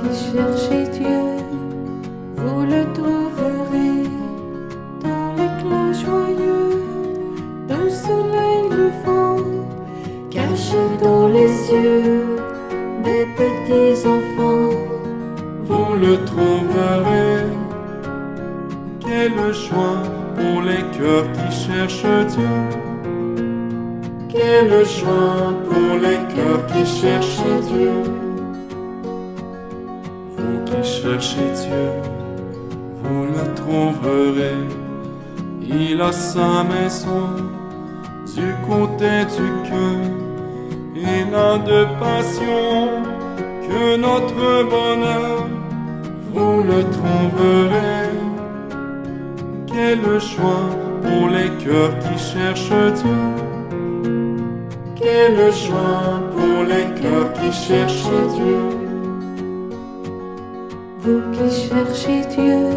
qui cherchez Dieu, vous le trouverez dans l'éclat joyeux du soleil levant, caché dans les yeux des petits enfants. Vous le trouverez. Quelle joie pour les cœurs qui cherchent Dieu. Quelle joie pour les cœurs qui cherchent Dieu. Vous qui cherchez Dieu, vous le trouverez. Il a sa maison du côté du cœur. Il n'a de passion que notre bonheur. Vous le trouverez. Quelle joie pour les cœurs qui cherchent Dieu. Quelle joie pour les cœurs qui cherchent Dieu. Vous qui cherchez Dieu,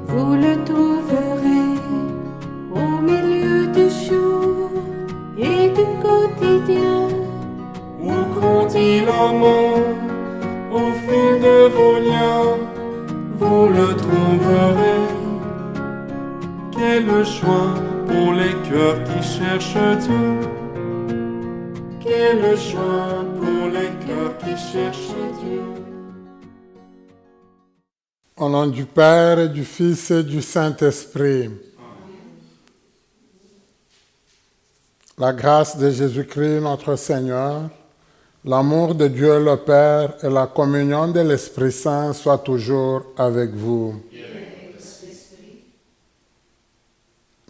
vous le trouverez au milieu du jour et du quotidien. Où grandit l'amour au fil de vos liens. Vous le trouverez. Quelle joie pour les cœurs qui cherchent Dieu. Quelle joie pour les cœurs qui cherchent Dieu. Au nom du Père, et du Fils et du Saint-Esprit. La grâce de Jésus-Christ notre Seigneur, l'amour de Dieu le Père et la communion de l'Esprit Saint soient toujours avec vous.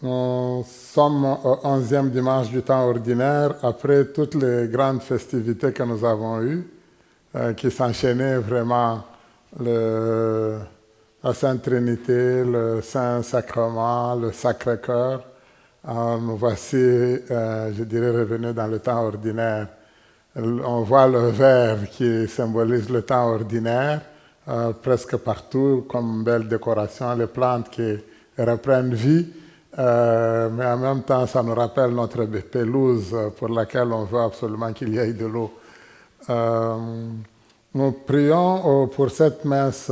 Nous sommes au 11e dimanche du temps ordinaire, après toutes les grandes festivités que nous avons eues, qui s'enchaînaient vraiment, la Sainte Trinité, le Saint-Sacrement, le Sacré-Cœur. Nous voici, je dirais, revenus dans le temps ordinaire. On voit le vert qui symbolise le temps ordinaire, presque partout, comme belle décoration, les plantes qui reprennent vie. Mais en même temps, ça nous rappelle notre pelouse pour laquelle on veut absolument qu'il y ait de l'eau. Nous prions pour cette messe,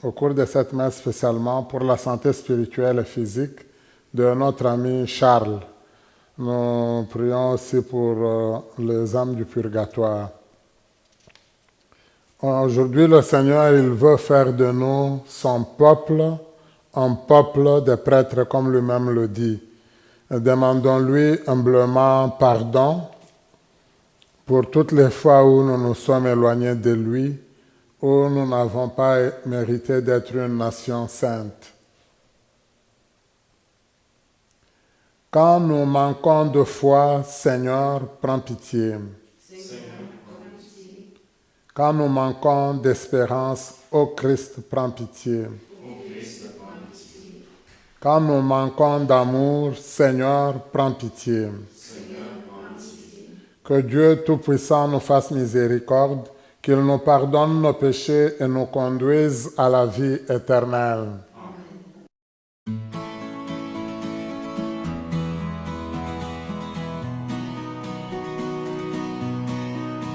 au cours de cette messe spécialement, pour la santé spirituelle et physique de notre ami Charles. Nous prions aussi pour les âmes du purgatoire. Aujourd'hui, le Seigneur, il veut faire de nous son peuple, un peuple de prêtres, comme lui-même le dit. Demandons-lui humblement pardon pour toutes les fois où nous nous sommes éloignés de lui, où nous n'avons pas mérité d'être une nation sainte. Quand nous manquons de foi, Seigneur, prends pitié. Quand nous manquons d'espérance, ô Christ, prends pitié. Quand nous manquons d'amour, Seigneur, prends pitié. Que Dieu Tout-Puissant nous fasse miséricorde, qu'il nous pardonne nos péchés et nous conduise à la vie éternelle.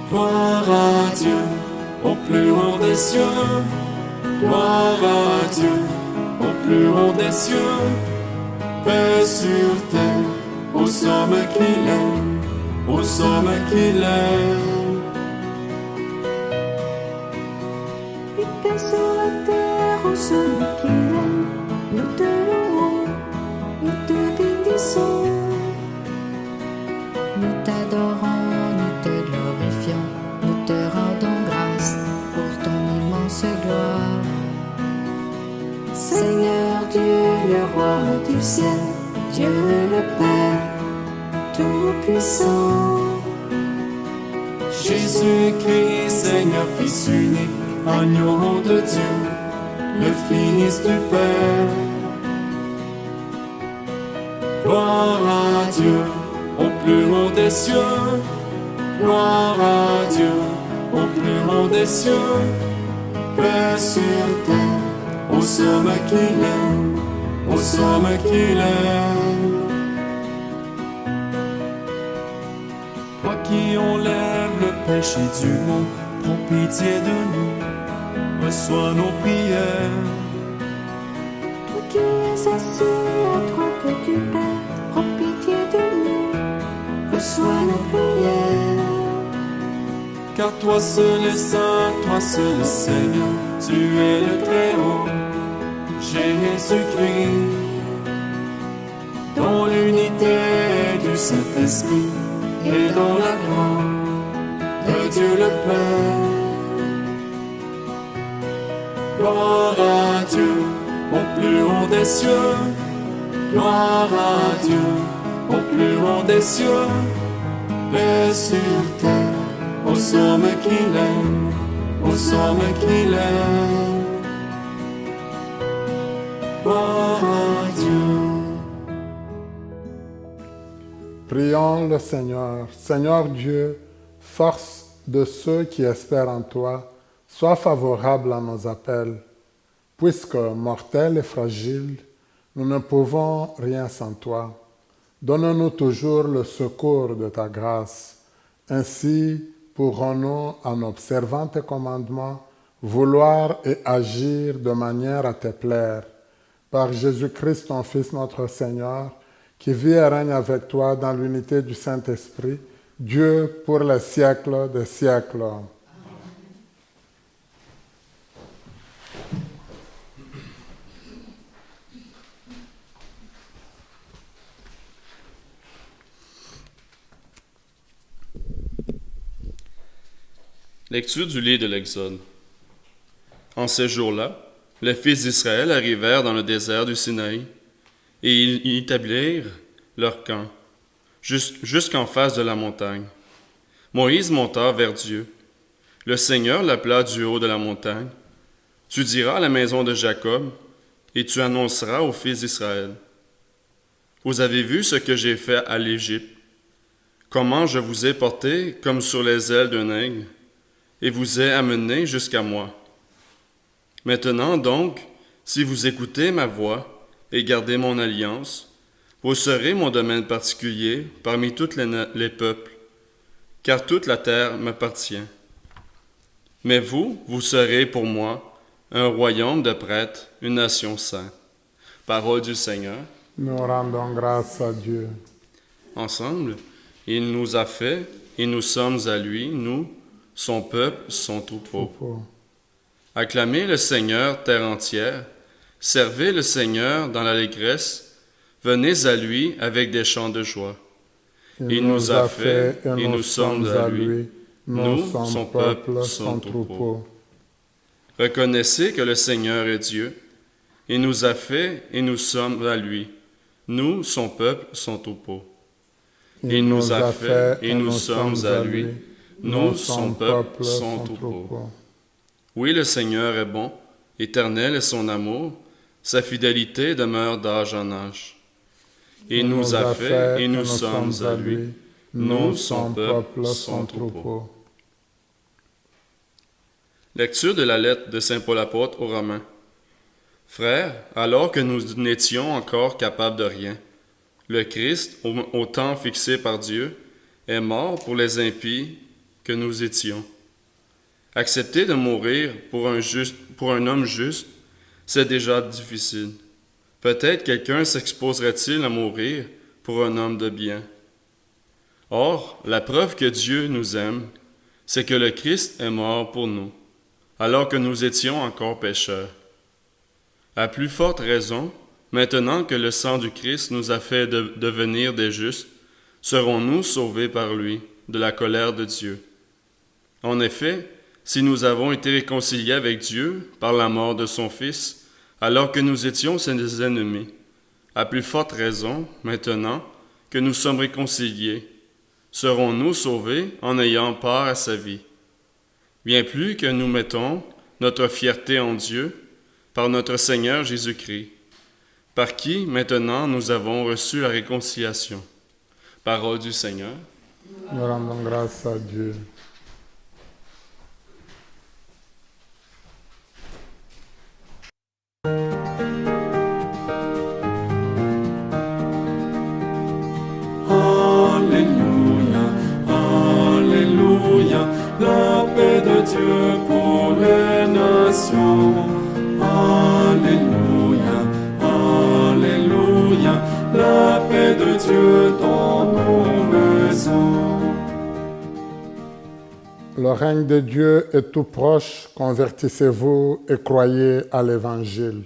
Gloire à Dieu, au plus haut des cieux. Gloire à Dieu, au plus haut des cieux. Paix sur terre, aux hommes qu'il aime, aux hommes qu'il aime. Et paix sur la terre aux hommes qu'il aime. Nous te louons, nous te bénissons. Nous t'adorons, nous te glorifions, nous te rendons grâce pour ton immense gloire. Seigneur Dieu, le roi du ciel, Dieu le Père, Tout-Puissant. Jésus-Christ, Seigneur, Fils unique, agneau de Dieu, le Fils du Père. Gloire à Dieu, au plus haut des cieux. Gloire à Dieu, au plus haut des cieux. Paix sur terre, aux hommes qu'il aime, aux hommes qu'il aime. Toi qui enlèves le péché du monde, prends pitié de nous. reçois nos prières. Toi qui es assis à droite du Père, prends pitié de nous, reçois nos prières. Car toi seul est saint, toi seul est Seigneur, tu es le Très-Haut, Jésus-Christ. Dans l'unité du Saint-Esprit et dans la gloire de Dieu le Père. Gloire à Dieu au plus haut des cieux. Gloire à Dieu au plus haut des cieux. Paix sur terre aux hommes qu'il aime, aux hommes qu'il aime. Gloire à Dieu. Prions le Seigneur. Seigneur Dieu, force de ceux qui espèrent en toi, sois favorable à nos appels. Puisque mortels et fragiles, nous ne pouvons rien sans toi. Donne-nous toujours le secours de ta grâce. Ainsi pourrons-nous, en observant tes commandements, vouloir et agir de manière à te plaire. Par Jésus-Christ, ton Fils, notre Seigneur, qui vit et règne avec toi dans l'unité du Saint-Esprit, Dieu pour les siècles des siècles. Lecture du livre de l'Exode. En ces jours-là, les fils d'Israël arrivèrent dans le désert du Sinaï, et ils y établirent leur camp, jusqu'en face de la montagne. Moïse monta vers Dieu. Le Seigneur l'appela du haut de la montagne. Tu diras à la maison de Jacob, et tu annonceras aux fils d'Israël. Vous avez vu ce que j'ai fait à l'Égypte, comment je vous ai porté comme sur les ailes d'un aigle, et vous ai amené jusqu'à moi. Maintenant donc, si vous écoutez ma voix et gardez mon alliance, vous serez mon domaine particulier parmi tous les peuples, car toute la terre m'appartient. Mais vous serez pour moi un royaume de prêtres, une nation sainte. Parole du Seigneur. Nous rendons grâce à Dieu. Ensemble, il nous a fait et nous sommes à lui, nous, son peuple, son troupeau. Acclamez le Seigneur, terre entière. Servez le Seigneur dans l'allégresse. Venez à lui avec des chants de joie. Il nous a fait et nous sommes à lui. Nous, son peuple, son troupeau. Reconnaissez que le Seigneur est Dieu. Il nous a fait et nous sommes à lui. Nous, son peuple, son troupeau. Il nous a fait et nous sommes à lui. Nous, son peuple, son troupeau. Oui, le Seigneur est bon, éternel est son amour, sa fidélité demeure d'âge en âge. Il nous a fait et nous sommes à lui, nous, son peuple, son troupeau. Lecture de la lettre de saint Paul apôtre aux Romains. Frères, alors que nous n'étions encore capables de rien, le Christ, au temps fixé par Dieu, est mort pour les impies que nous étions. Accepter de mourir pour un homme juste, c'est déjà difficile. Peut-être quelqu'un s'exposerait-il à mourir pour un homme de bien. Or, la preuve que Dieu nous aime, c'est que le Christ est mort pour nous, alors que nous étions encore pécheurs. À plus forte raison, maintenant que le sang du Christ nous a fait devenir des justes, serons-nous sauvés par lui de la colère de Dieu. En effet, si nous avons été réconciliés avec Dieu par la mort de son Fils, alors que nous étions ses ennemis, à plus forte raison, maintenant que nous sommes réconciliés, serons-nous sauvés en ayant part à sa vie. Bien plus que nous mettons notre fierté en Dieu par notre Seigneur Jésus-Christ, par qui maintenant nous avons reçu la réconciliation. Parole du Seigneur. Nous rendons grâce à Dieu. Alléluia, Alléluia, la paix de Dieu pour les nations. Le règne de Dieu est tout proche, convertissez-vous et croyez à l'Évangile.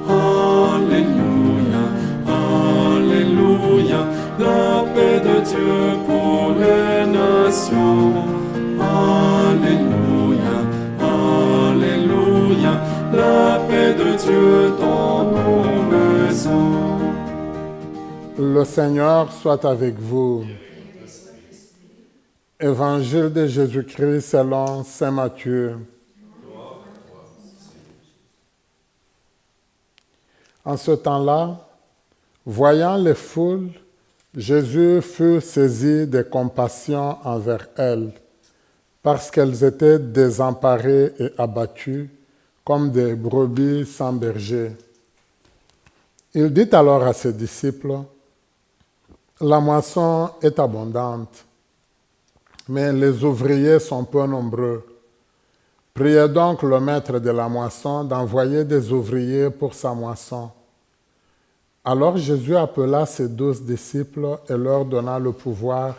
Alléluia, Alléluia, la paix de Dieu pour les nations. Alléluia, Alléluia, la paix de Dieu dans nos maisons. Le Seigneur soit avec vous. Évangile de Jésus-Christ selon saint Matthieu. En ce temps-là, voyant les foules, Jésus fut saisi de compassion envers elles, parce qu'elles étaient désemparées et abattues, comme des brebis sans berger. Il dit alors à ses disciples, « La moisson est abondante, mais les ouvriers sont peu nombreux. Priez donc le maître de la moisson d'envoyer des ouvriers pour sa moisson. » Alors Jésus appela ses 12 disciples et leur donna le pouvoir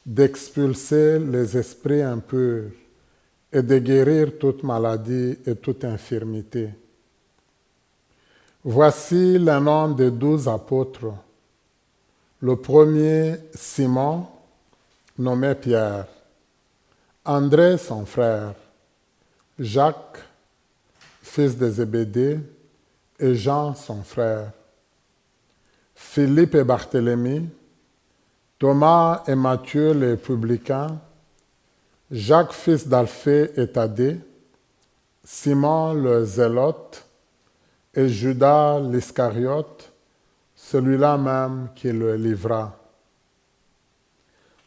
d'expulser les esprits impurs et de guérir toute maladie et toute infirmité. Voici les noms des 12 apôtres. Le premier, Simon, nommé Pierre. André, son frère. Jacques, fils de Zébédée, et Jean, son frère. Philippe et Barthélemy, Thomas et Matthieu les publicains, Jacques, fils d'Alphée et Thaddée, Simon le Zélote, et Judas l'Iscariote, celui-là même qui le livra.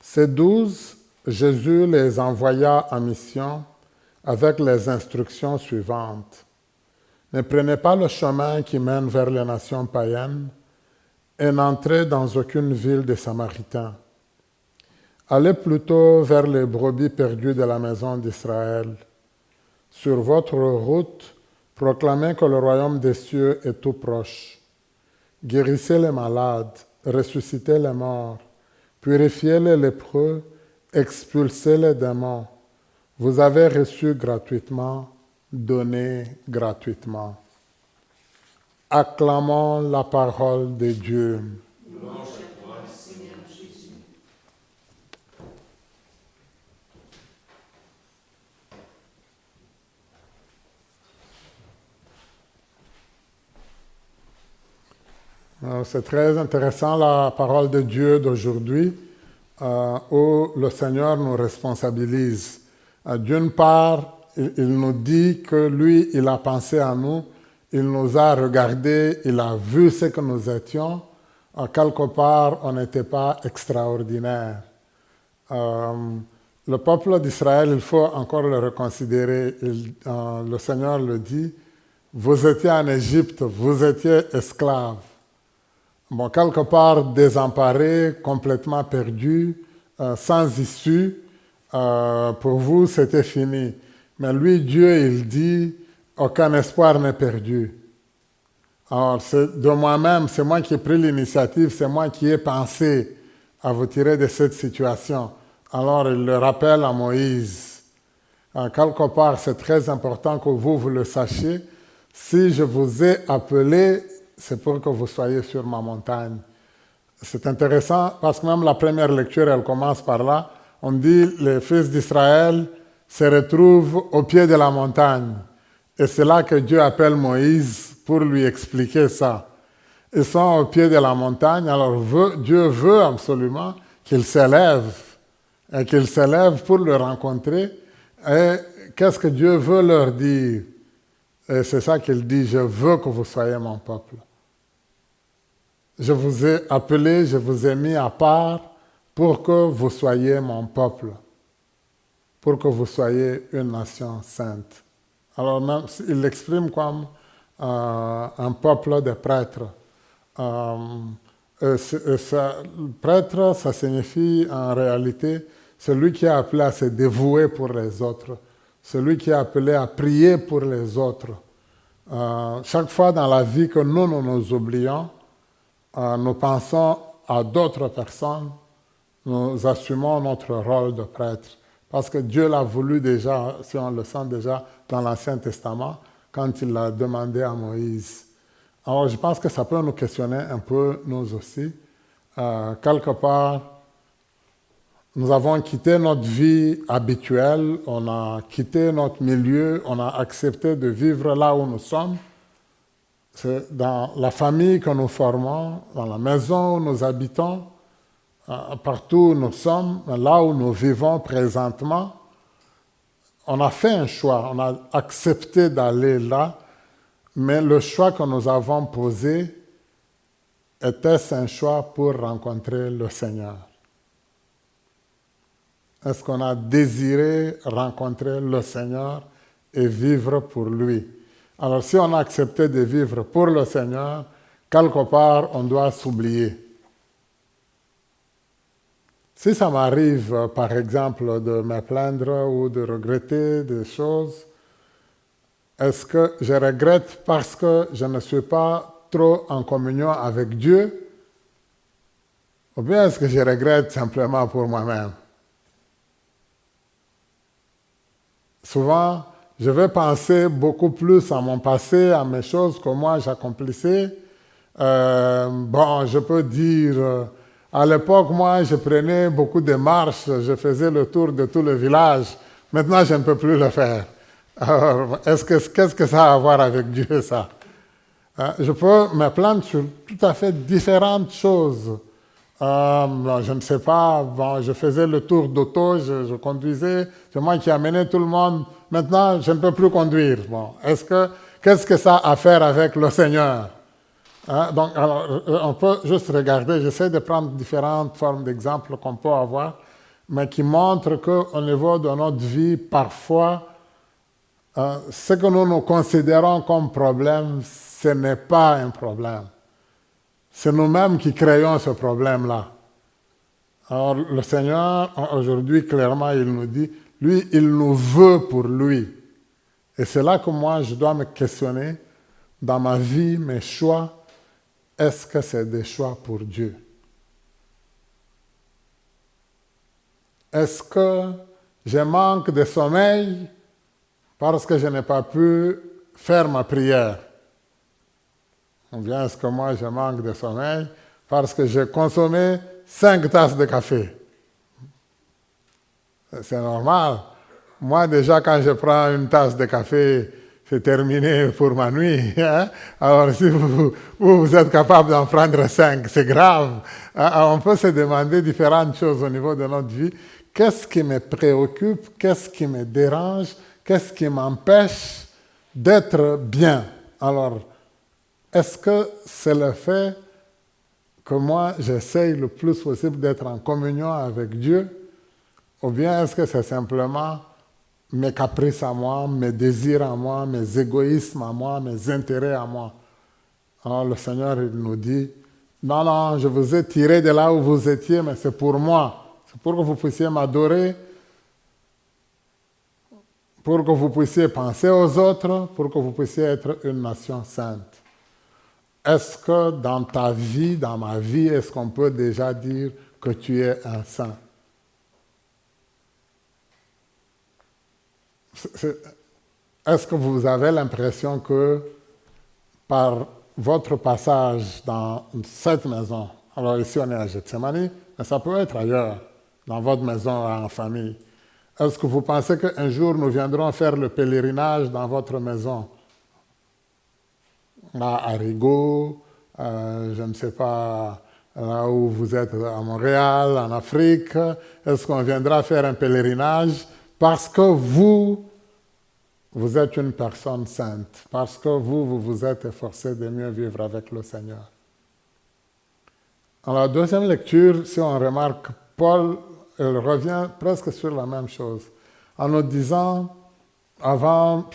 Ces 12, Jésus les envoya en mission avec les instructions suivantes. Ne prenez pas le chemin qui mène vers les nations païennes et n'entrez dans aucune ville des Samaritains. Allez plutôt vers les brebis perdues de la maison d'Israël. Sur votre route, proclamez que le royaume des cieux est tout proche. Guérissez les malades, ressuscitez les morts, purifiez les lépreux, expulsez les démons. Vous avez reçu gratuitement, donnez gratuitement. Acclamons la parole de Dieu. C'est très intéressant la parole de Dieu d'aujourd'hui où le Seigneur nous responsabilise. D'une part, il nous dit que lui, il a pensé à nous, il nous a regardés, il a vu ce que nous étions. Quelque part, on n'était pas extraordinaire. Le peuple d'Israël, il faut encore le reconsidérer. Le Seigneur le dit, vous étiez en Égypte, vous étiez esclaves. Bon, quelque part désemparés, complètement perdus, sans issue, pour vous, c'était fini. Mais lui, Dieu, il dit, aucun espoir n'est perdu. Alors, c'est de moi-même, c'est moi qui ai pris l'initiative, c'est moi qui ai pensé à vous tirer de cette situation. Alors, il le rappelle à Moïse. Quelque part, c'est très important que vous le sachiez. Si je vous ai appelé, c'est pour que vous soyez sur ma montagne. C'est intéressant parce que même la première lecture, elle commence par là. On dit, les fils d'Israël se retrouvent au pied de la montagne. Et c'est là que Dieu appelle Moïse pour lui expliquer ça. Ils sont au pied de la montagne, alors Dieu veut absolument qu'ils s'élèvent. Et qu'ils s'élèvent pour le rencontrer. Et qu'est-ce que Dieu veut leur dire? Et c'est ça qu'il dit, je veux que vous soyez mon peuple. Je vous ai appelé, je vous ai mis à part pour que vous soyez mon peuple, pour que vous soyez une nation sainte. Alors même, il l'exprime comme un peuple de prêtres. Prêtre, ça signifie en réalité celui qui est appelé à se dévouer pour les autres, celui qui est appelé à prier pour les autres. Chaque fois dans la vie que nous nous oublions, nous pensons à d'autres personnes, nous assumons notre rôle de prêtre. Parce que Dieu l'a voulu déjà, si on le sent déjà dans l'Ancien Testament, quand il l'a demandé à Moïse. Alors je pense que ça peut nous questionner un peu, nous aussi. Quelque part, nous avons quitté notre vie habituelle, on a quitté notre milieu, on a accepté de vivre là où nous sommes. C'est dans la famille que nous formons, dans la maison où nous habitons, partout où nous sommes, là où nous vivons présentement. On a fait un choix, on a accepté d'aller là, mais le choix que nous avons posé, était-ce un choix pour rencontrer le Seigneur? Est-ce qu'on a désiré rencontrer le Seigneur et vivre pour lui? Alors si on a accepté de vivre pour le Seigneur, quelque part on doit s'oublier. Si ça m'arrive, par exemple, de me plaindre ou de regretter des choses, est-ce que je regrette parce que je ne suis pas trop en communion avec Dieu? Ou bien est-ce que je regrette simplement pour moi-même? Souvent, je vais penser beaucoup plus à mon passé, à mes choses que moi j'accomplissais. Je peux dire, à l'époque, moi, je prenais beaucoup de marches, je faisais le tour de tout le village. Maintenant, je ne peux plus le faire. Alors, qu'est-ce que ça a à voir avec Dieu, ça? Je peux me plaindre sur tout à fait différentes choses. Je ne sais pas, je faisais le tour d'auto, je conduisais, c'est moi qui amenais tout le monde. Maintenant, je ne peux plus conduire. Qu'est-ce que ça a à faire avec le Seigneur? Donc, alors, on peut juste regarder, j'essaie de prendre différentes formes d'exemples qu'on peut avoir, mais qui montrent qu'au niveau de notre vie, parfois, ce que nous considérons comme problème, ce n'est pas un problème. C'est nous-mêmes qui créons ce problème-là. Alors, le Seigneur, aujourd'hui, clairement, il nous dit, lui, il nous veut pour lui. Et c'est là que moi, je dois me questionner dans ma vie, mes choix. Est-ce que c'est des choix pour Dieu? Est-ce que je manque de sommeil parce que je n'ai pas pu faire ma prière? Ou bien est-ce que moi je manque de sommeil parce que j'ai consommé 5 tasses de café? C'est normal. Moi déjà quand je prends une tasse de café, c'est terminé pour ma nuit. Hein? Alors si vous êtes capable d'en prendre 5, c'est grave. On peut se demander différentes choses au niveau de notre vie. Qu'est-ce qui me préoccupe? Qu'est-ce qui me dérange? Qu'est-ce qui m'empêche d'être bien? Alors, est-ce que c'est le fait que moi, j'essaye le plus possible d'être en communion avec Dieu? Ou bien est-ce que c'est simplement mes caprices à moi, mes désirs à moi, mes égoïsmes à moi, mes intérêts à moi? Alors le Seigneur, il nous dit, non, je vous ai tiré de là où vous étiez, mais c'est pour moi. C'est pour que vous puissiez m'adorer, pour que vous puissiez penser aux autres, pour que vous puissiez être une nation sainte. Est-ce que dans ta vie, dans ma vie, est-ce qu'on peut déjà dire que tu es un saint? Est-ce que vous avez l'impression que par votre passage dans cette maison, alors ici on est à Gethsemane, mais ça peut être ailleurs, dans votre maison en famille, est-ce que vous pensez qu'un jour nous viendrons faire le pèlerinage dans votre maison? À Rigaud, je ne sais pas, là où vous êtes à Montréal, en Afrique, est-ce qu'on viendra faire un pèlerinage parce que vous êtes une personne sainte, parce que vous vous êtes efforcé de mieux vivre avec le Seigneur? En la deuxième lecture, si on remarque, Paul il revient presque sur la même chose, en nous disant, avant,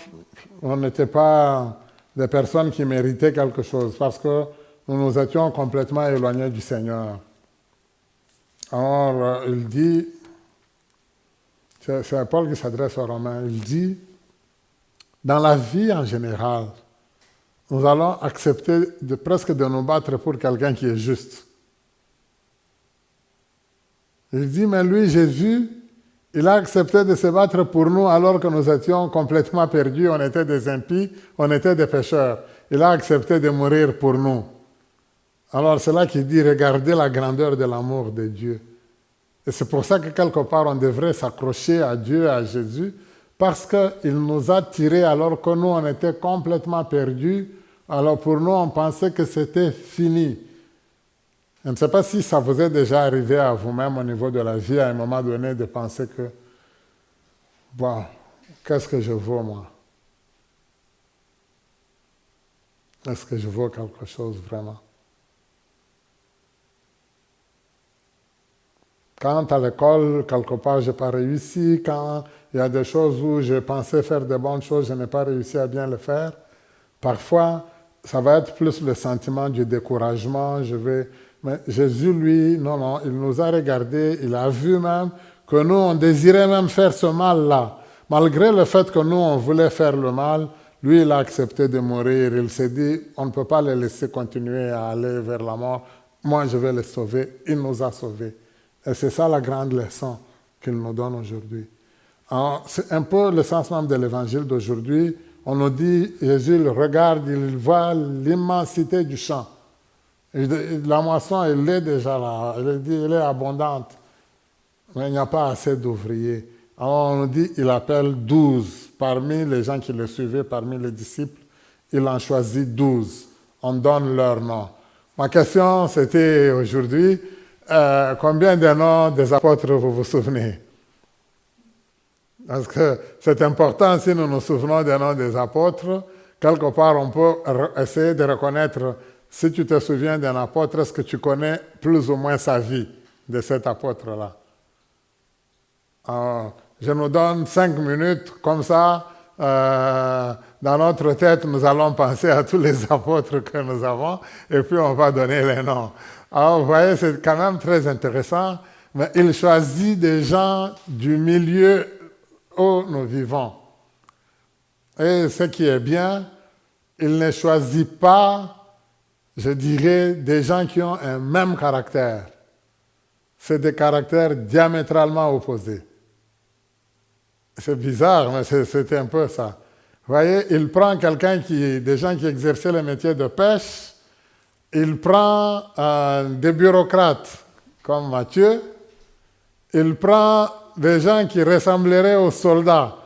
on n'était pas des personnes qui méritaient quelque chose, parce que nous nous étions complètement éloignés du Seigneur. Alors, il dit, c'est Paul qui s'adresse aux Romains, il dit, dans la vie en général, nous allons accepter presque de nous battre pour quelqu'un qui est juste. Il dit, mais lui, Jésus, il a accepté de se battre pour nous alors que nous étions complètement perdus, on était des impies, on était des pécheurs. Il a accepté de mourir pour nous. Alors c'est là qu'il dit, regardez la grandeur de l'amour de Dieu. Et c'est pour ça que quelque part on devrait s'accrocher à Dieu, à Jésus, parce qu'il nous a tirés alors que nous on était complètement perdus. Alors pour nous on pensait que c'était fini. Je ne sais pas si ça vous est déjà arrivé à vous-même au niveau de la vie à un moment donné de penser que, bon, qu'est-ce que je vaux moi? Est-ce que je vaux quelque chose vraiment? Quand à l'école, quelque part, je n'ai pas réussi, quand il y a des choses où je pensais faire de bonnes choses, je n'ai pas réussi à bien le faire, parfois, ça va être plus le sentiment du découragement, Mais Jésus, lui, non, il nous a regardés, il a vu même que nous, on désirait même faire ce mal-là. Malgré le fait que nous, on voulait faire le mal, lui, il a accepté de mourir. Il s'est dit, on ne peut pas les laisser continuer à aller vers la mort. Moi, je vais les sauver. Il nous a sauvés. Et c'est ça la grande leçon qu'il nous donne aujourd'hui. C'est un peu le sens même de l'évangile d'aujourd'hui. On nous dit, Jésus, il regarde, il voit l'immensité du champ. La moisson, elle est déjà là, elle est abondante, mais il n'y a pas assez d'ouvriers. Alors on nous dit, il appelle 12. Parmi les gens qui le suivaient, parmi les disciples, il en choisit 12. On donne leur nom. Ma question, c'était aujourd'hui, combien de noms des apôtres vous vous souvenez? Parce que c'est important, si nous nous souvenons des noms des apôtres, quelque part on peut essayer de reconnaître. Si tu te souviens d'un apôtre, est-ce que tu connais plus ou moins sa vie de cet apôtre-là? Je nous donne 5 minutes, comme ça, dans notre tête, nous allons penser à tous les apôtres que nous avons, et puis on va donner les noms. Alors, vous voyez, c'est quand même très intéressant, mais il choisit des gens du milieu où nous vivons. Et ce qui est bien, il ne choisit pas, je dirais, des gens qui ont un même caractère. C'est des caractères diamétralement opposés. C'est bizarre, mais c'était un peu ça. Vous voyez, il prend des gens qui exerçaient le métier de pêche, il prend des bureaucrates comme Matthieu, il prend des gens qui ressembleraient aux soldats.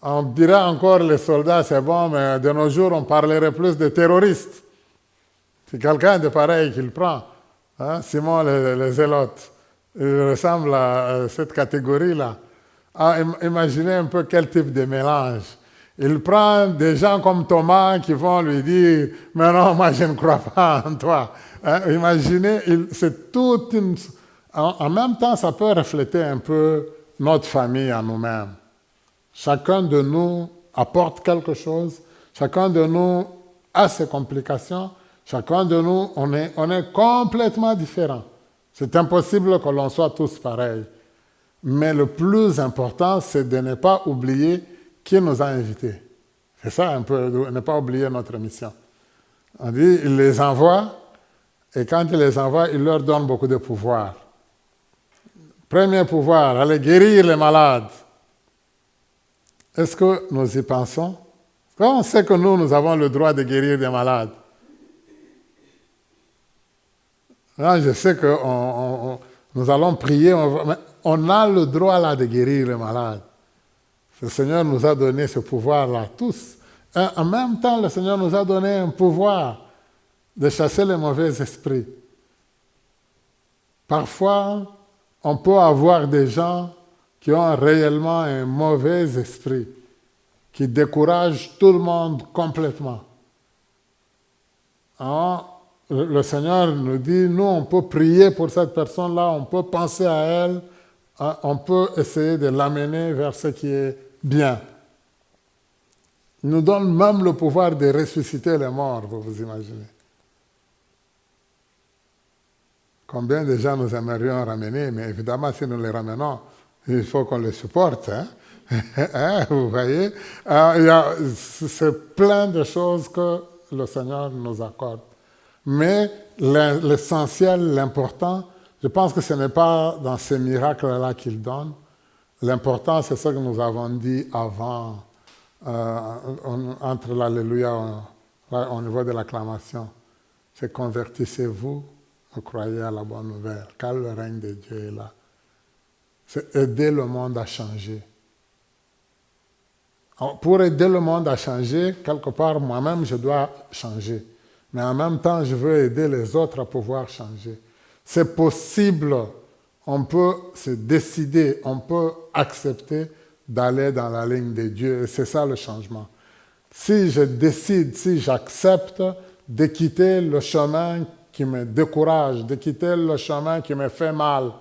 On dirait encore les soldats, c'est bon, mais de nos jours, on parlerait plus de terroristes. C'est quelqu'un de pareil qu'il prend. Hein? Simon le Zélote. Il ressemble à cette catégorie-là. Imaginez un peu quel type de mélange. Il prend des gens comme Thomas qui vont lui dire « Mais non, moi je ne crois pas en toi. Hein? » Imaginez, c'est toute une... En même temps, ça peut refléter un peu notre famille à nous-mêmes. Chacun de nous apporte quelque chose. Chacun de nous a ses complications. Chacun de nous, on est complètement différents. C'est impossible que l'on soit tous pareils. Mais le plus important, c'est de ne pas oublier qui nous a invités. C'est ça un peu, de ne pas oublier notre mission. On dit, il les envoie, et quand il les envoie, il leur donne beaucoup de pouvoir. Premier pouvoir, aller guérir les malades. Est-ce que nous y pensons? Quand on sait que nous avons le droit de guérir des malades. Là, je sais que nous allons prier, mais on a le droit là de guérir les malades. Le Seigneur nous a donné ce pouvoir-là, tous. Et en même temps, le Seigneur nous a donné un pouvoir de chasser les mauvais esprits. Parfois, on peut avoir des gens qui ont réellement un mauvais esprit, qui découragent tout le monde complètement. Alors, le Seigneur nous dit, nous, on peut prier pour cette personne-là, on peut penser à elle, on peut essayer de l'amener vers ce qui est bien. Il nous donne même le pouvoir de ressusciter les morts, vous imaginez. Combien de gens nous aimerions ramener, mais évidemment, si nous les ramenons, il faut qu'on les supporte. Hein? Vous voyez? C'est plein de choses que le Seigneur nous accorde. Mais l'essentiel, l'important, Je pense que ce n'est pas dans ces miracles-là qu'il donne. L'important, c'est ce que nous avons dit avant, entre l'Alléluia au niveau de l'acclamation. C'est convertissez-vous, vous croyez à la bonne nouvelle, car le règne de Dieu est là. C'est aider le monde à changer. Alors, pour aider le monde à changer, quelque part, moi-même, je dois changer. Mais en même temps, je veux aider les autres à pouvoir changer. C'est possible, on peut se décider, on peut accepter d'aller dans la ligne de Dieu. Et c'est ça le changement. Si je décide, si j'accepte de quitter le chemin qui me décourage, de quitter le chemin qui me fait mal,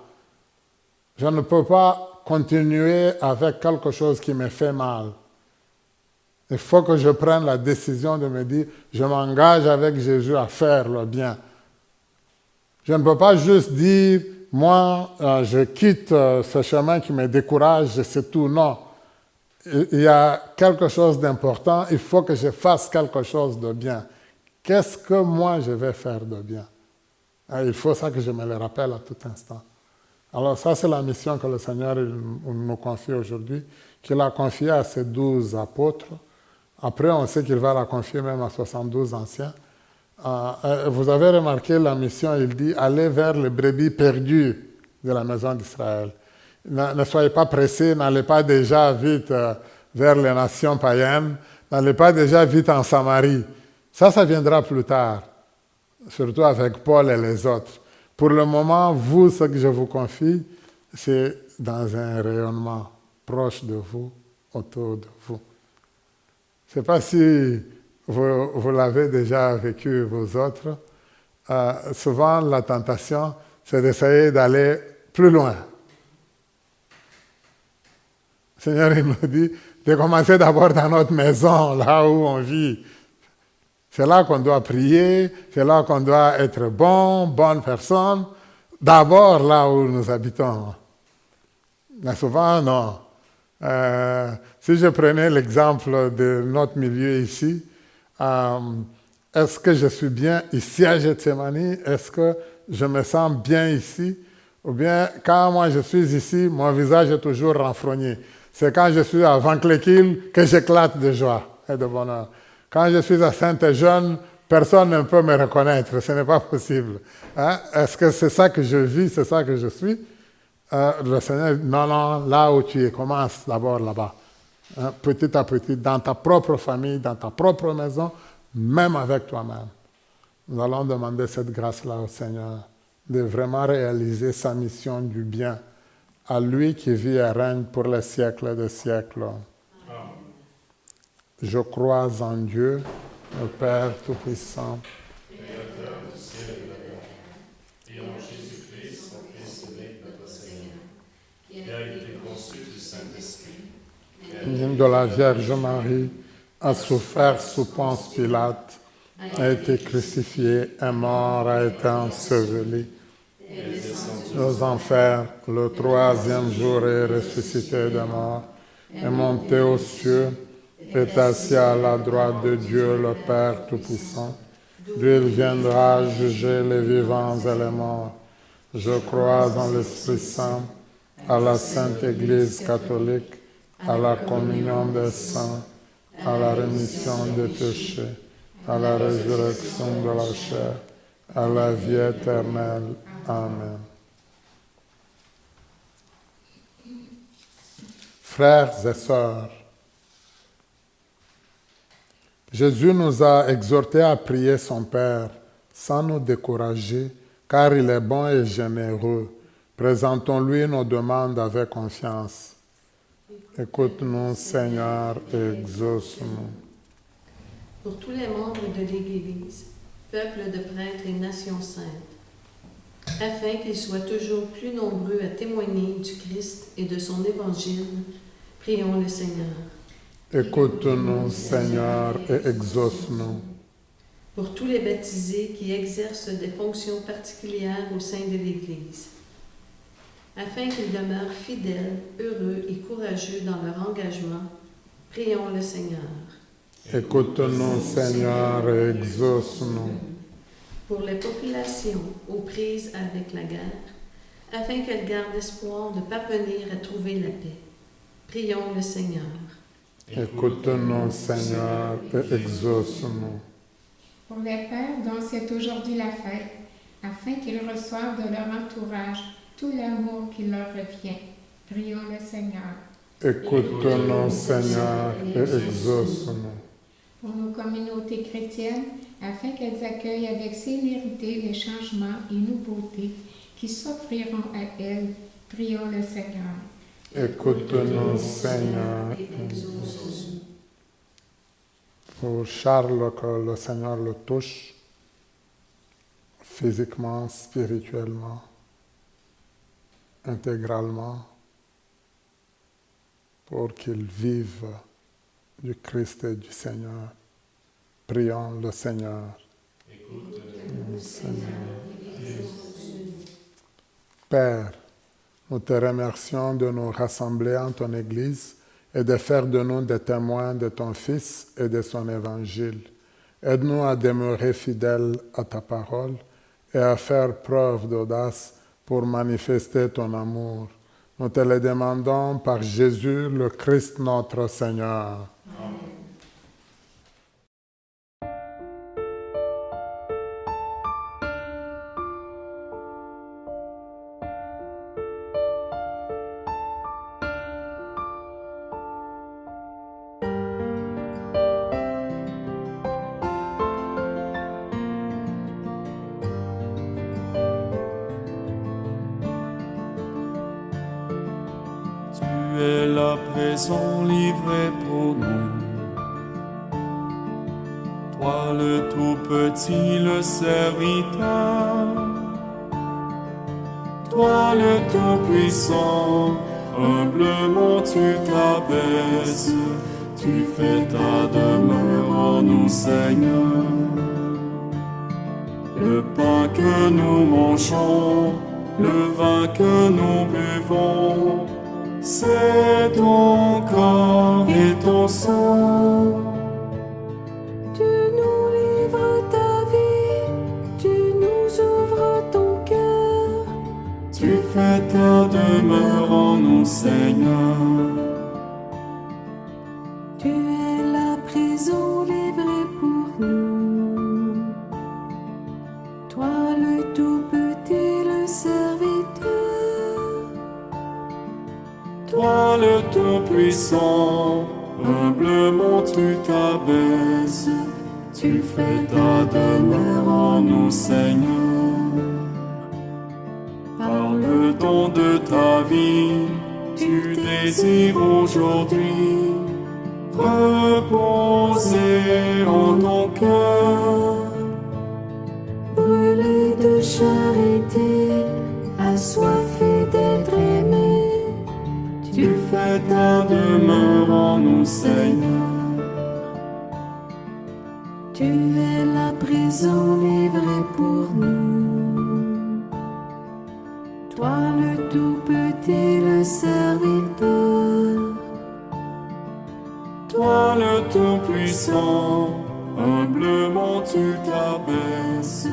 je ne peux pas continuer avec quelque chose qui me fait mal. Il faut que je prenne la décision de me dire, je m'engage avec Jésus à faire le bien. Je ne peux pas juste dire, moi, je quitte ce chemin qui me décourage, c'est tout. Non. Il y a quelque chose d'important, il faut que je fasse quelque chose de bien. Qu'est-ce que moi je vais faire de bien? Il faut ça que je me le rappelle à tout instant. Alors ça, c'est la mission que le Seigneur nous confie aujourd'hui, qu'il a confiée à ses 12 apôtres. Après, on sait qu'il va la confier même à 72 anciens. Vous avez remarqué la mission, il dit, allez vers les brebis perdues de la maison d'Israël. Ne soyez pas pressés, n'allez pas déjà vite vers les nations païennes, n'allez pas déjà vite en Samarie. Ça viendra plus tard, surtout avec Paul et les autres. Pour le moment, vous, ce que je vous confie, c'est dans un rayonnement proche de vous, autour de vous. Je ne sais pas si vous l'avez déjà vécu, vous autres. Souvent, la tentation, c'est d'essayer d'aller plus loin. Le Seigneur, il nous dit de commencer d'abord dans notre maison, là où on vit. C'est là qu'on doit prier, c'est là qu'on doit être bonne personne. D'abord là où nous habitons. Mais souvent, non. Si je prenais l'exemple de notre milieu ici, est-ce que je suis bien ici à Gethsémani? Est-ce que je me sens bien ici? Ou bien, quand moi je suis ici, mon visage est toujours renfrogné. C'est quand je suis à Vankleekil que j'éclate de joie et de bonheur. Quand je suis à Sainte-Jeanne, personne ne peut me reconnaître. Ce n'est pas possible. Est-ce que c'est ça que je vis, c'est ça que je suis? Le Seigneur dit, non, là où tu es, commence d'abord là-bas. Petit à petit, dans ta propre famille, dans ta propre maison, même avec toi-même. Nous allons demander cette grâce-là au Seigneur, de vraiment réaliser sa mission du bien, à lui qui vit et règne pour les siècles des siècles. Je crois en Dieu, le Père Tout-Puissant, Créateur du ciel et de la terre, et en Jésus-Christ, son Fils unique, notre Seigneur, qui a été conçu du Saint-Esprit, digne de la Vierge Marie, a souffert sous Ponce Pilate, a été crucifié, est mort, a été enseveli, aux enfers, le troisième jour est ressuscité de mort, est monté aux cieux, est assis à la droite de Dieu, le Père Tout-Puissant. D'où il viendra juger les vivants et les morts. Je crois en l'Esprit Saint, à la Sainte Église catholique, à la communion des saints, à la rémission des péchés, à la résurrection de la chair, à la vie éternelle. Amen. Frères et sœurs, Jésus nous a exhortés à prier son Père sans nous décourager, car il est bon et généreux. Présentons-lui nos demandes avec confiance. Écoute-nous, Seigneur, et exauce-nous. Pour tous les membres de l'Église, peuple de prêtres et nation sainte, afin qu'ils soient toujours plus nombreux à témoigner du Christ et de son Évangile, prions le Seigneur. Écoute-nous, Seigneur, et exauce-nous. Pour tous les baptisés qui exercent des fonctions particulières au sein de l'Église, afin qu'ils demeurent fidèles, heureux et courageux dans leur engagement, prions le Seigneur. Écoute-nous, Seigneur, et exauce-nous. Pour les populations aux prises avec la guerre, afin qu'elle garde espoir de parvenir à trouver la paix. Prions le Seigneur. Écoute-nous, Seigneur, et exauce-nous. Pour les pères dont c'est aujourd'hui la fête, afin qu'ils reçoivent de leur entourage tout l'amour qui leur revient. Prions le Seigneur. Écoute-nous, Seigneur, et exauce-nous. Pour nos communautés chrétiennes, afin qu'elles accueillent avec sénérité les changements et nouveautés qui s'offriront à elles. Prions le Seigneur. Écoute-nous, Seigneur, et exauce-nous. Pour Charles, que le Seigneur le touche physiquement, spirituellement, intégralement, pour qu'il vive du Christ et du Seigneur. Prions le Seigneur. Écoute-nous, Seigneur. Père, nous te remercions de nous rassembler en ton Église et de faire de nous des témoins de ton Fils et de son Évangile. Aide-nous à demeurer fidèles à ta parole et à faire preuve d'audace pour manifester ton amour. Nous te le demandons par Jésus, le Christ notre Seigneur. Amen. Tu es la présent livrée pour nous. Toi le tout-petit, le serviteur. Toi le tout-puissant, humblement tu t'abaisses. Tu fais ta demeure en nous, Seigneur. Le pain que nous mangeons, le vin que nous buvons, c'est ton corps et ton sang. Tu nous livres ta vie, tu nous ouvres ton cœur. Tu fais ta demeure en nous, Seigneur. Tu es la prison livrée pour nous. Toi le tout-petit, le serviteur. Toi le tout-puissant, humblement tu t'abaisses. Tu fais ta demeure en nous, Seigneur. Par le don de ta vie, tu désires aujourd'hui reposer en ton cœur. Brûlé de charité, assoiffé d'être aimé. Tu fais ta demeure en nous, Seigneur. Tu es la prison livrée pour nous. Toi le tout-petit, le serviteur. Toi le tout-puissant, humblement tu t'abaisses.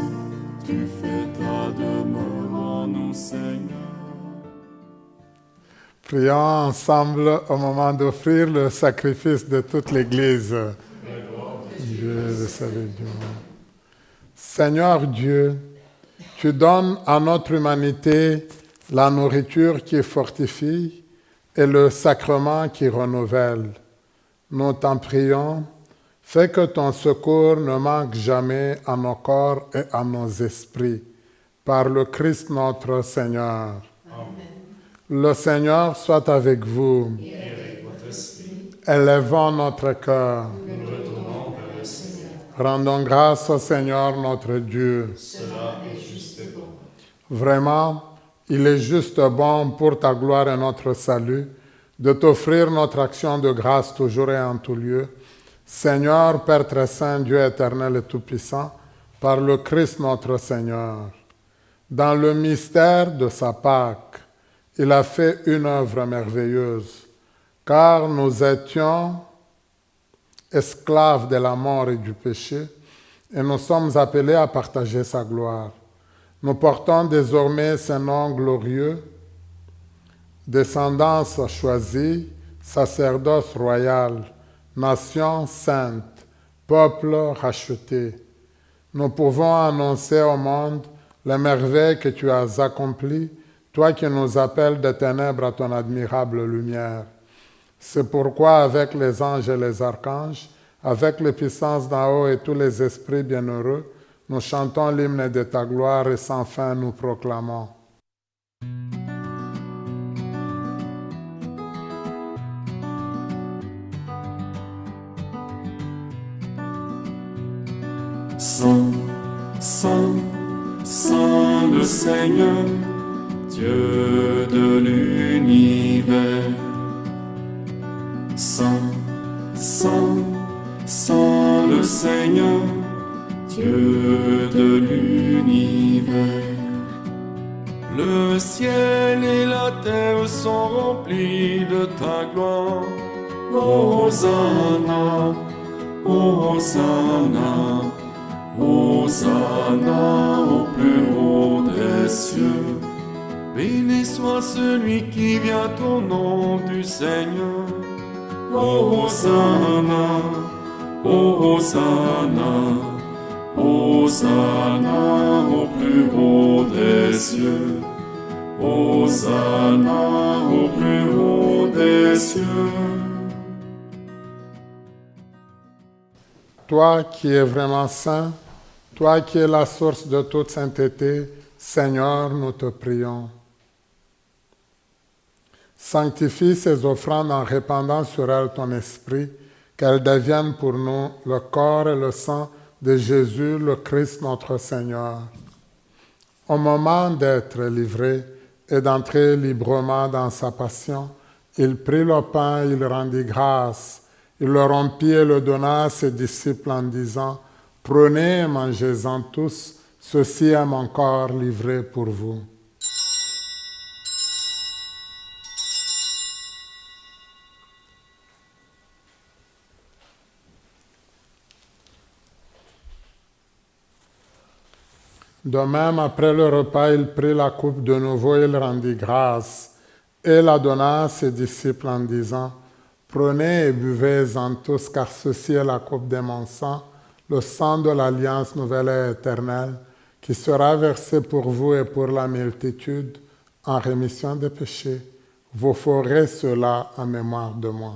Tu fais ta demeure en nous, Seigneur. Prions ensemble au moment d'offrir le sacrifice de toute l'Église. Dieu, le salut du monde. Seigneur Dieu, tu donnes à notre humanité la nourriture qui fortifie et le sacrement qui renouvelle. Nous t'en prions, fais que ton secours ne manque jamais à nos corps et à nos esprits. Par le Christ notre Seigneur. Amen. Le Seigneur soit avec vous. Et avec votre esprit. Élevons notre cœur. Nous le tournons vers le Seigneur. Rendons grâce au Seigneur notre Dieu. Cela est juste et bon. Vraiment, il est juste bon pour ta gloire et notre salut de t'offrir notre action de grâce toujours et en tout lieu. Seigneur, Père très saint, Dieu éternel et tout-puissant, par le Christ notre Seigneur. Dans le mystère de sa Pâque, il a fait une œuvre merveilleuse, car nous étions esclaves de la mort et du péché, et nous sommes appelés à partager sa gloire. Nous portons désormais ce nom glorieux, descendance choisie, sacerdoce royal, nation sainte, peuple racheté. Nous pouvons annoncer au monde les merveilles que tu as accomplies, toi qui nous appelles des ténèbres à ton admirable lumière. C'est pourquoi avec les anges et les archanges, avec les puissances d'en haut et tous les esprits bienheureux, nous chantons l'hymne de ta gloire et sans fin nous proclamons. Saint, Saint, Saint le Seigneur, Dieu de l'univers. Saint, Saint, Saint le Seigneur, Dieu de l'univers. Le ciel et la terre sont remplis de ta gloire. Hosanna, Hosanna, Hosanna au plus haut des cieux. Béni soit celui qui vient au nom du Seigneur. Hosanna, Hosanna, Hosanna au plus haut des cieux. Hosanna au plus haut des cieux. Toi qui es vraiment saint, toi qui es la source de toute sainteté, Seigneur, nous te prions. Sanctifie ces offrandes en répandant sur elles ton esprit, qu'elles deviennent pour nous le corps et le sang de Jésus, le Christ notre Seigneur. Au moment d'être livré et d'entrer librement dans sa passion, il prit le pain, il rendit grâce, il le rompit et le donna à ses disciples en disant, « Prenez et mangez-en tous, ceci est mon corps livré pour vous. » De même, après le repas, il prit la coupe de nouveau, il rendit grâce et la donna à ses disciples en disant, « Prenez et buvez-en tous, car ceci est la coupe de mon sang, le sang de l'alliance nouvelle et éternelle, qui sera versé pour vous et pour la multitude en rémission des péchés. Vous ferez cela en mémoire de moi. »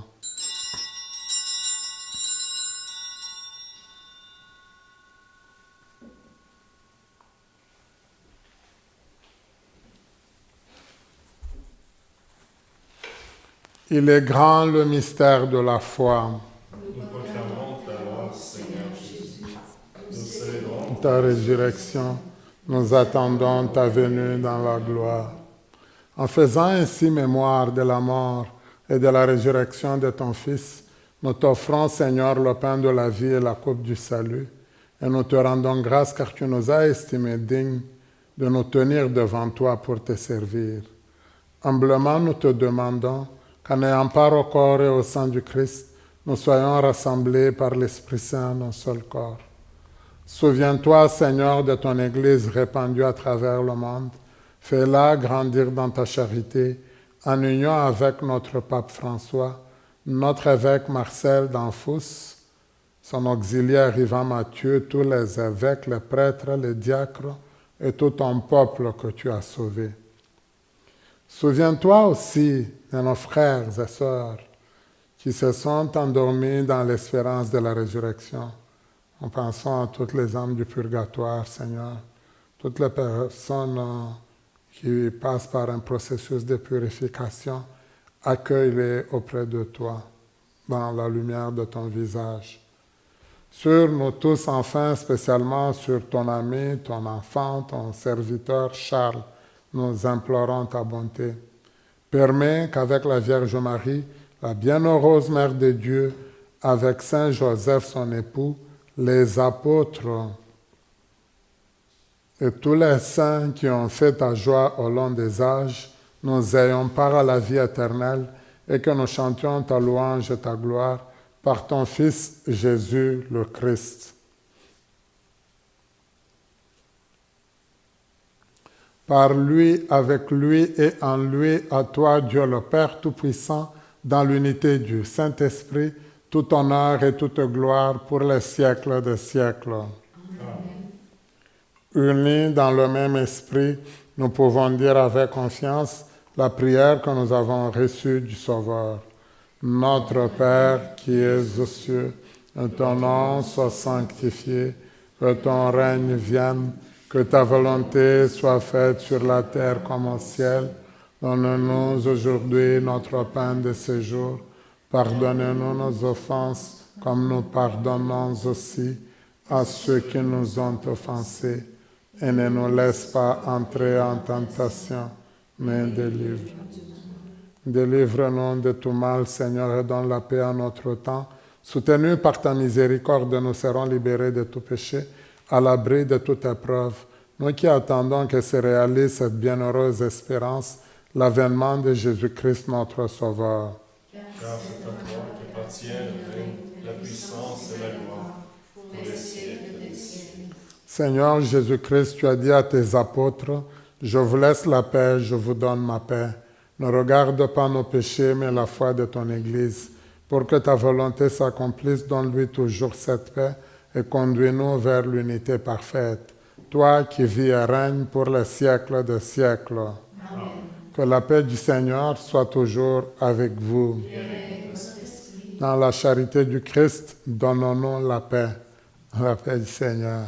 Il est grand le mystère de la foi. Nous proclamons ta mort, Seigneur Jésus. Nous célébrons Ta résurrection, nous attendons ta venue dans la gloire. En faisant ainsi mémoire de la mort et de la résurrection de ton Fils, nous t'offrons, Seigneur, le pain de la vie et la coupe du salut, et nous te rendons grâce car tu nous as estimés dignes de nous tenir devant toi pour te servir. Humblement, nous te demandons qu'en ayant part au corps et au sang du Christ, nous soyons rassemblés par l'Esprit Saint en un seul corps. Souviens-toi, Seigneur, de ton Église répandue à travers le monde. Fais-la grandir dans ta charité, en union avec notre pape François, notre évêque Marcel d'Anfous, son auxiliaire Ivan Matthieu, tous les évêques, les prêtres, les diacres et tout ton peuple que tu as sauvé. Souviens-toi aussi de nos frères et sœurs qui se sont endormis dans l'espérance de la résurrection. En pensant à toutes les âmes du purgatoire, Seigneur, toutes les personnes qui passent par un processus de purification, accueille-les auprès de toi, dans la lumière de ton visage. Sur nous tous, enfin, spécialement sur ton ami, ton enfant, ton serviteur Charles, nous implorons ta bonté. Permets qu'avec la Vierge Marie, la bienheureuse Mère de Dieu, avec Saint Joseph, son époux, les apôtres et tous les saints qui ont fait ta joie au long des âges, nous ayons part à la vie éternelle et que nous chantions ta louange et ta gloire par ton Fils Jésus le Christ. par lui, avec lui et en lui, à toi, Dieu le Père Tout-Puissant, dans l'unité du Saint-Esprit, tout honneur et toute gloire pour les siècles des siècles. Unis dans le même esprit, nous pouvons dire avec confiance la prière que nous avons reçue du Sauveur. Notre Père qui es aux cieux, que ton nom soit sanctifié, que ton règne vienne, que ta volonté soit faite sur la terre comme au ciel. Donne-nous aujourd'hui notre pain de ce jour. Pardonne-nous nos offenses, comme nous pardonnons aussi à ceux qui nous ont offensés. Et ne nous laisse pas entrer en tentation, mais délivre. Délivre-nous de tout mal, Seigneur, et donne la paix à notre temps. Soutenus par ta miséricorde, nous serons libérés de tout péché, à l'abri de toute épreuve. Nous qui attendons que se réalise cette bienheureuse espérance, l'avènement de Jésus-Christ, notre Sauveur. Car c'est à toi qu'appartient le règne, la puissance et la gloire, pour les siècles des siècles. Seigneur Jésus-Christ, tu as dit à tes apôtres, « Je vous laisse la paix, je vous donne ma paix. Ne regarde pas nos péchés, mais la foi de ton Église. Pour que ta volonté s'accomplisse, donne-lui toujours cette paix et conduis-nous vers l'unité parfaite. Toi qui vis et règnes pour les siècles des siècles. Amen. Que la paix du Seigneur soit toujours avec vous. Dans la charité du Christ, donnons-nous la paix du Seigneur.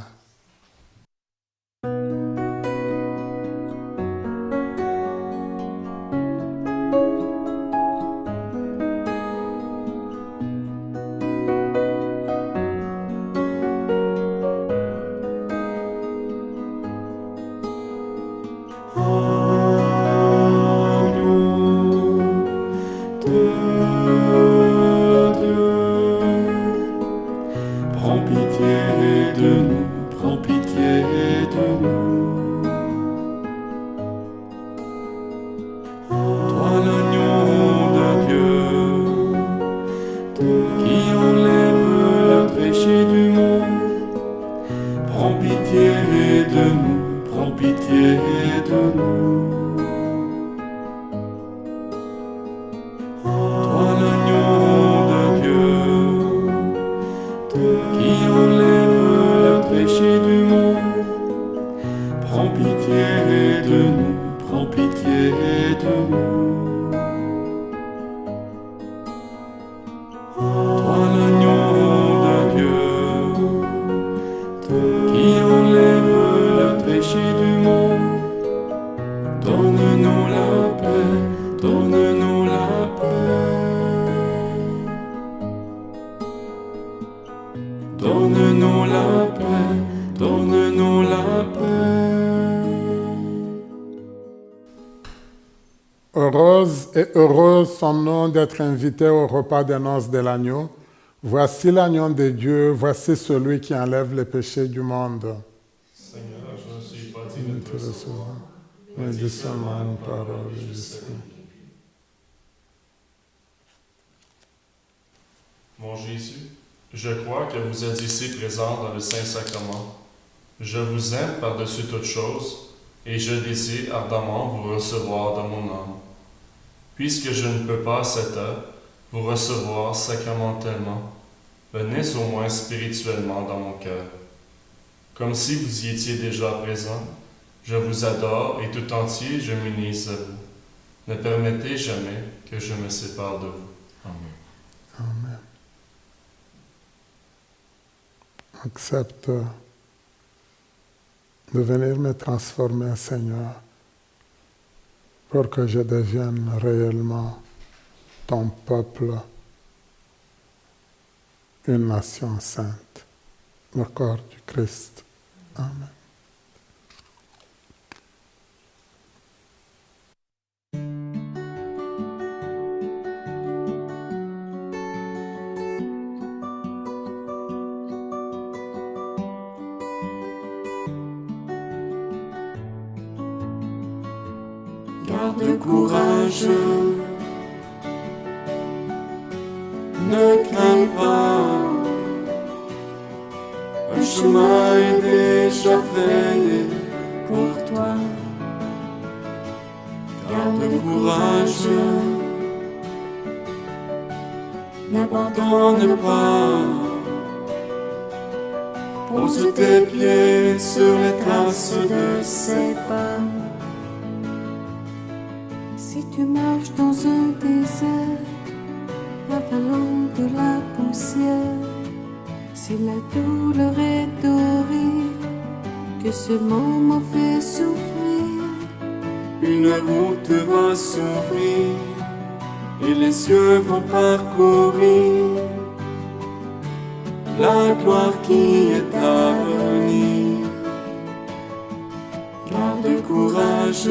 Donne-nous la paix, donne-nous la paix. Heureuse et heureux sommes-nous d'être invités au repas des noces de l'agneau. Voici l'agneau de Dieu, voici celui qui enlève les péchés du monde. Seigneur, je ne suis pas digne de te recevoir, mais dis seulement une parole et je serai. Mon Jésus, je crois que vous êtes ici présent dans le Saint-Sacrement. Je vous aime par-dessus toute chose et je désire ardemment vous recevoir dans mon âme. Puisque je ne peux pas à cette heure vous recevoir sacramentellement, venez au moins spirituellement dans mon cœur. Comme si vous y étiez déjà présent, je vous adore et tout entier je m'unis à vous. Ne permettez jamais que je me sépare de vous. Amen. Amen. Accepte de venir me transformer, Seigneur, pour que je devienne réellement ton peuple, une nation sainte, le corps du Christ. Amen. Garde courage, ne crains pas, un chemin est déjà fait pour toi. courage, n'abandonne pas. Pose tes pieds sur les traces de ses pas. Si tu marches dans un désert, avalant de la poussière, si la douleur est horrible, que ce moment fait souffrir, une route va s'ouvrir et les cieux vont parcourir la gloire qui est à venir. Garde courage,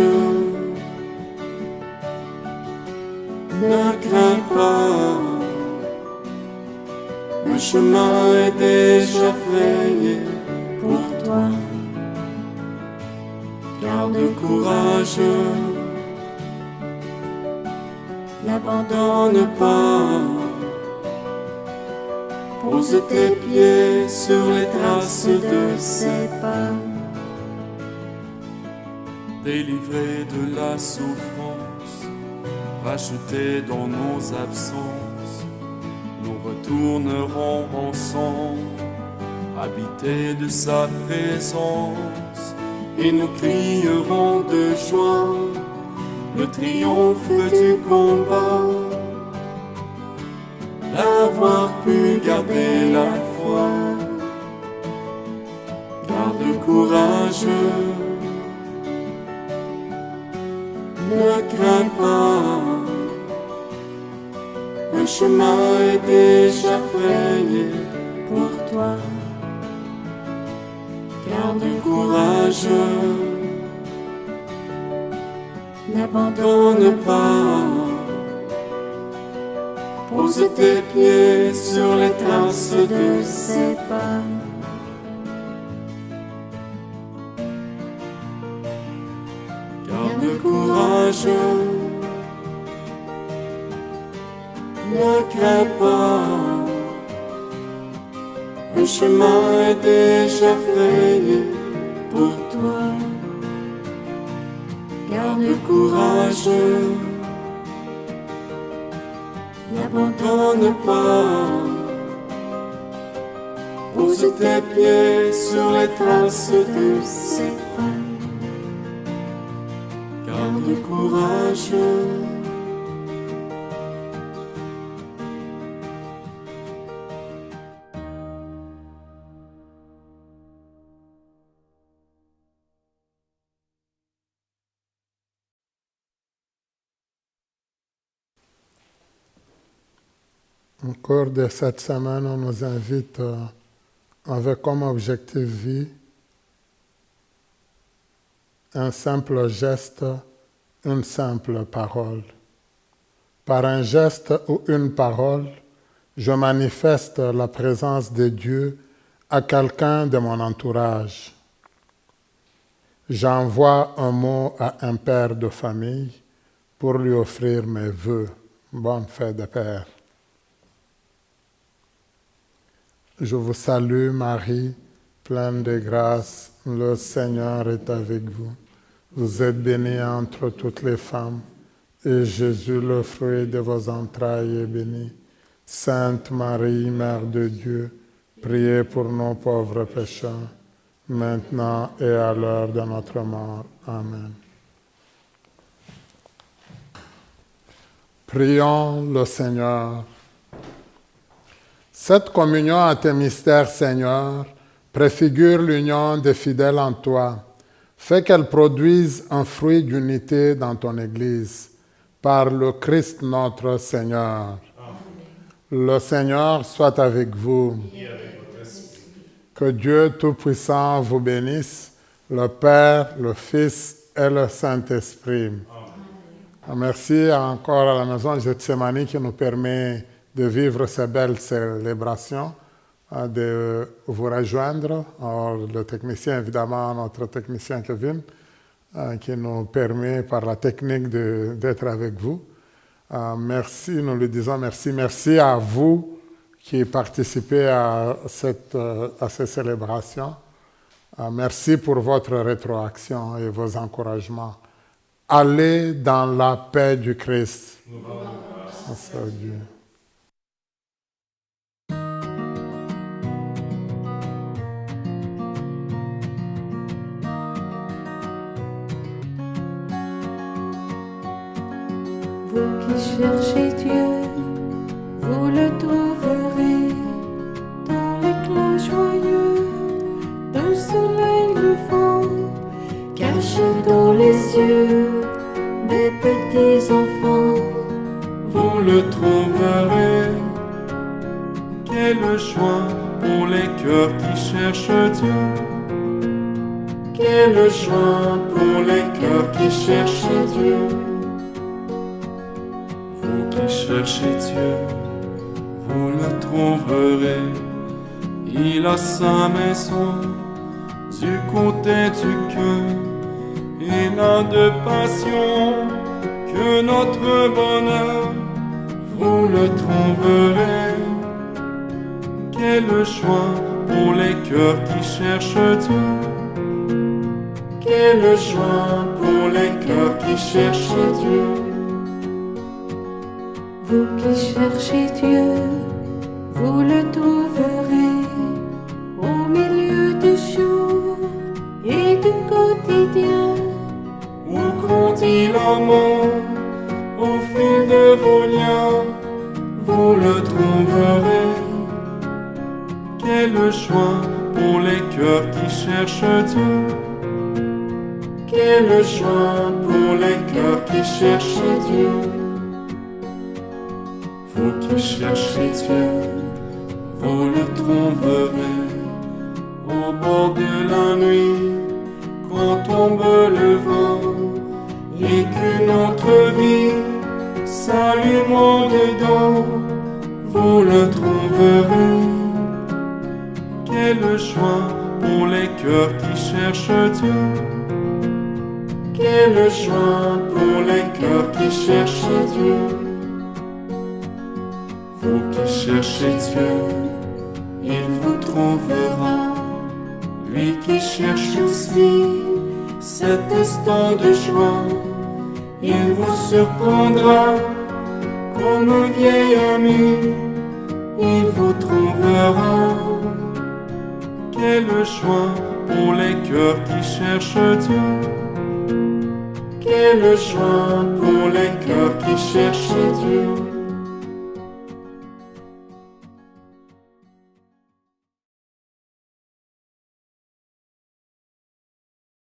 ne crains pas, le chemin est déjà frayé pour toi. Garde courage, n'abandonne pas. Pose tes pieds sur les traces de ses pas. Délivré de la souffrance, racheté dans nos absences, nous retournerons ensemble, habités de sa présence, et nous crierons de joie le triomphe du combat. D'avoir pu garder la foi, garde courage, ne crains pas, le chemin est déjà frayé pour toi. Garde courage, n'abandonne pas. Pose tes pieds sur les traces de ses pas. Garde courage, ne crains pas, le chemin est déjà frayé pour toi. Garde courage, n'abandonne pas. Pose tes pieds sur les traces de ses pas. Garde courage. Au cours de cette semaine, on nous invite avec comme objectif vie un simple geste, une simple parole. Par un geste ou une parole, je manifeste la présence de Dieu à quelqu'un de mon entourage. J'envoie un mot à un père de famille pour lui offrir mes vœux. Bonne fête de Père. Je vous salue Marie, pleine de grâce, le Seigneur est avec vous. Vous êtes bénie entre toutes les femmes, et Jésus, le fruit de vos entrailles, est béni. Sainte Marie, Mère de Dieu, priez pour nos pauvres pécheurs, maintenant et à l'heure de notre mort. Amen. Prions le Seigneur. Cette communion à tes mystères, Seigneur, préfigure l'union des fidèles en toi. Fais qu'elle produise un fruit d'unité dans ton Église, par le Christ notre Seigneur. Amen. Le Seigneur soit avec vous. Et avec votre esprit. Que Dieu Tout-Puissant vous bénisse, le Père, le Fils et le Saint-Esprit. Amen. Merci encore à la maison Gethsemane qui nous permet de vivre ces belles célébrations, de vous rejoindre. Alors, le technicien, évidemment, notre technicien Kevin, qui nous permet par la technique d'être avec vous. Merci, nous lui disons merci. Merci à vous qui participez à ces célébrations. Merci pour votre rétroaction et vos encouragements. allez dans la paix du Christ. Grâce à Dieu. Vous qui cherchez Dieu, vous le trouverez dans l'éclat joyeux d'un soleil levant, caché dans les yeux des petits enfants. Vous le trouverez. Quelle joie pour les cœurs qui cherchent Dieu. Quelle joie pour les cœurs qui cherchent Dieu. Vous qui cherchez Dieu, vous le trouverez. Il a sa maison du côté du cœur. Il n'a de passion que notre bonheur. Vous le trouverez. Quelle joie pour les cœurs qui cherchent Dieu. Quelle joie pour les cœurs qui cherchent Dieu. Vous qui cherchez Dieu, vous le trouverez au milieu du jour et du quotidien. Où grandit l'amour au fil de vos liens. Vous le trouverez. Quelle joie pour les cœurs qui cherchent Dieu. Quelle joie pour les cœurs qui cherchent Dieu. Vous qui cherchez Dieu, vous le trouverez au bord de la nuit, quand tombe le vent, et que notre vie s'allumant dedans, vous le trouverez. Quelle joie pour les cœurs qui cherchent Dieu. Quelle joie pour les cœurs qui cherchent Dieu. Vous qui cherchez Dieu, il vous trouvera. Lui qui cherche aussi cet instant de joie, il vous surprendra comme un vieil ami, il vous trouvera. Quelle joie pour les cœurs qui cherchent Dieu. Quelle joie pour les cœurs qui cherchent Dieu.